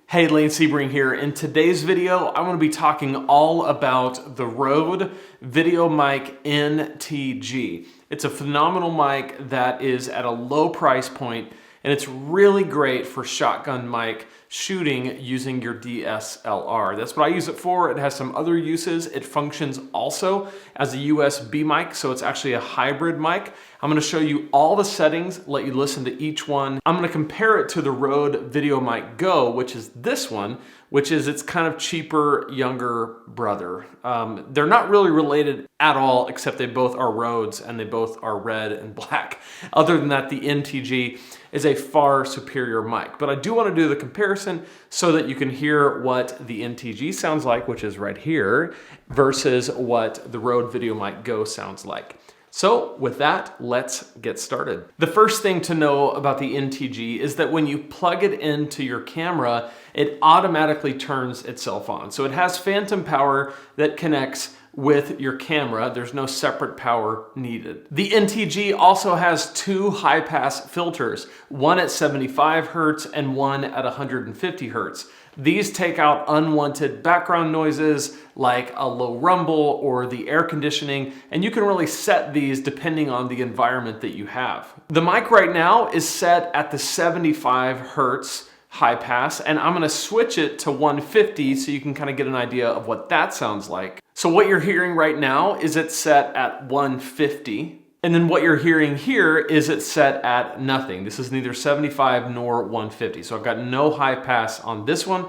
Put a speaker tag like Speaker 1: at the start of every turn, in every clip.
Speaker 1: Hey, Lane Sebring here. In today's video, I'm going to be talking all about the Rode VideoMic NTG. It's a phenomenal mic that is at a low price point, and it's really great for shotgun mic shooting using your DSLR. That's what I use it for. It has some other uses. It functions also as a USB mic, so it's actually a hybrid mic. I'm going to show you all the settings, let you listen to each one. I'm going to compare it to the Rode VideoMicGo, which is this one, which is its kind of cheaper, younger brother. They're not really related at all, except they both are Rodes and they both are red and black. Other than that, the NTG is a far superior mic. But I do want to do the comparison so that you can hear what the NTG sounds like, which is right here, versus what the Rode VideoMicGo sounds like. So with that, let's get started. The first thing to know about the NTG is that when you plug it into your camera, it automatically turns itself on. So it has phantom power that connects with your camera. There's no separate power needed. The NTG also has two high-pass filters, one at 75 Hertz and one at 150 Hertz. These take out unwanted background noises like a low rumble or the air conditioning, and you can really set these depending on the environment that you have. The mic right now is set at the 75 Hertz high pass, and I'm gonna switch it to 150 so you can kind of get an idea of what that sounds like. So what you're hearing right now is it's set at 150. And then what you're hearing here is it's set at nothing. This is neither 75 nor 150. So I've got no high pass on this one.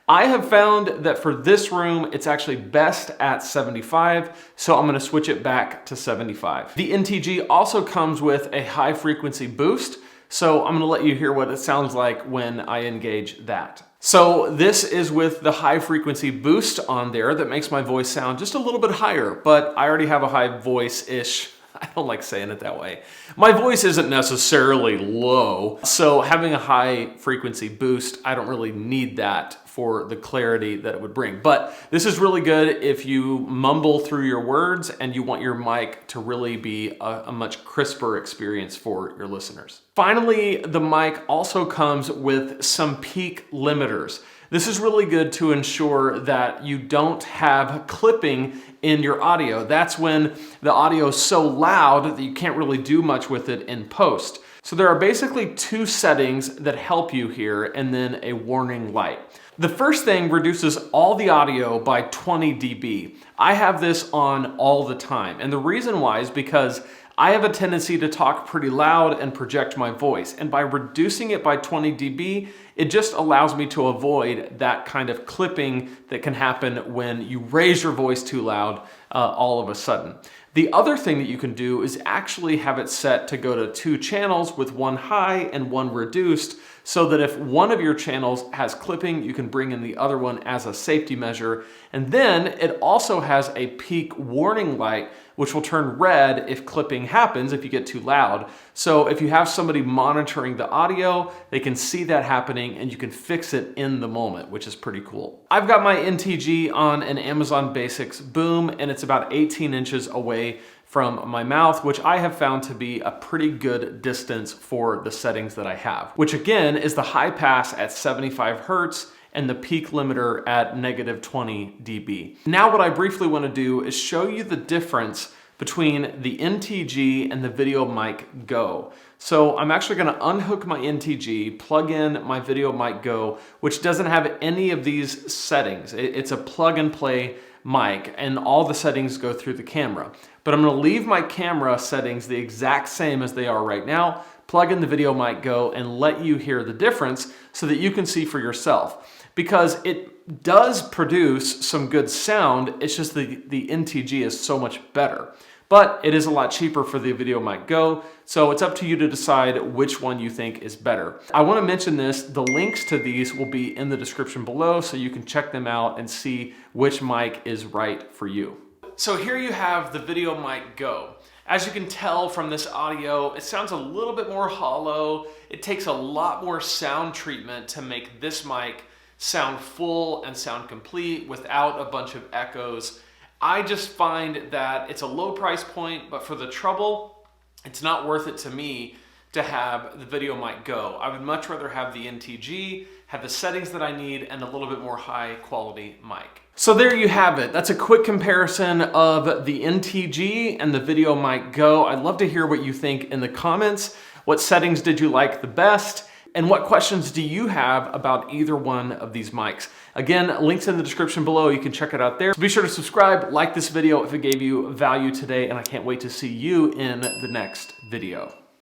Speaker 1: I have found that for this room, it's actually best at 75. So I'm gonna switch it back to 75. The NTG also comes with a high frequency boost. So I'm gonna let you hear what it sounds like when I engage that. So this is with the high frequency boost on there that makes my voice sound just a little bit higher, but I already have a high voice-ish. I don't like saying it that way. My voice isn't necessarily low, so having a high frequency boost, I don't really need that for the clarity that it would bring. But this is really good if you mumble through your words and you want your mic to really be a much crisper experience for your listeners. Finally, the mic also comes with some peak limiters. This is really good to ensure that you don't have clipping in your audio. That's when the audio is so loud that you can't really do much with it in post. So there are basically two settings that help you here, and then a warning light. The first thing reduces all the audio by 20 dB. I have this on all the time, and the reason why is because I have a tendency to talk pretty loud and project my voice, and by reducing it by 20 dB, it just allows me to avoid that kind of clipping that can happen when you raise your voice too loud all of a sudden. The other thing that you can do is actually have it set to go to two channels with one high and one reduced, so that if one of your channels has clipping, you can bring in the other one as a safety measure. And then it also has a peak warning light, which will turn red if clipping happens, if you get too loud. So if you have somebody monitoring the audio, they can see that happening and you can fix it in the moment, which is pretty cool. I've got my NTG on an Amazon Basics boom, and it's about 18 inches away from my mouth, which I have found to be a pretty good distance for the settings that I have, which again is the high pass at 75 Hertz and the peak limiter at negative 20 dB. Now what I briefly want to do is show you the difference between the NTG and the VideoMicGo. So I'm actually going to unhook my NTG, plug in my VideoMicGo, which doesn't have any of these settings. It's a plug and play mic, and all the settings go through the camera. But I'm going to leave my camera settings the exact same as they are right now, plug in the VideoMicGo, and let you hear the difference so that you can see for yourself. Because it does produce some good sound, it's just the NTG is so much better. But it is a lot cheaper for the VideoMicGo, so it's up to you to decide which one you think is better. I want to mention this, the links to these will be in the description below so you can check them out and see which mic is right for you. So here you have the VideoMicGo. As you can tell from this audio, it sounds a little bit more hollow. It takes a lot more sound treatment to make this mic sound full and sound complete without a bunch of echoes. I just find that it's a low price point, but for the trouble, it's not worth it to me to have the VideoMicGo. I would much rather have the NTG, have the settings that I need, and a little bit more high quality mic. So there you have it. That's a quick comparison of the NTG and the VideoMicGo. I'd love to hear what you think in the comments. What settings did you like the best? And what questions do you have about either one of these mics? Again, links in the description below. You can check it out there. So be sure to subscribe, like this video if it gave you value today, and I can't wait to see you in the next video.